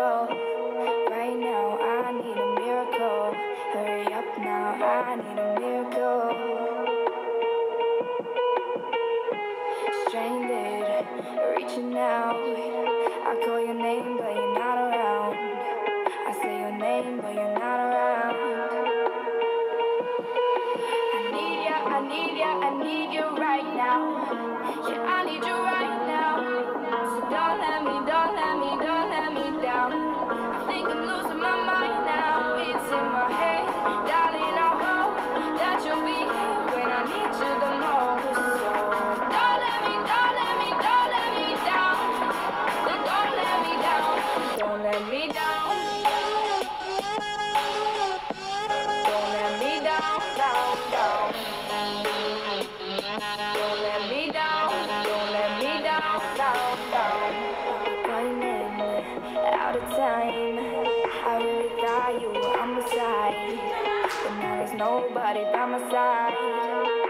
miracle. Right now, I need a miracle. Hurry up now, I need a miracle. Stranded, reaching out. I call your name, but you're not around. I say your name, but you're not around. I need ya, I need you right now. Yeah, I need you right now. So don't let me down. I think I'm losing my mind now. It's in my head, darling. I hope that you'll be here when I need you the most. So don't let me down. Don't let me down. Don't let me down. Don't let me down, down. Don't let me down, down. Running out of time. I really thought you were on my side, but now there's nobody by my side.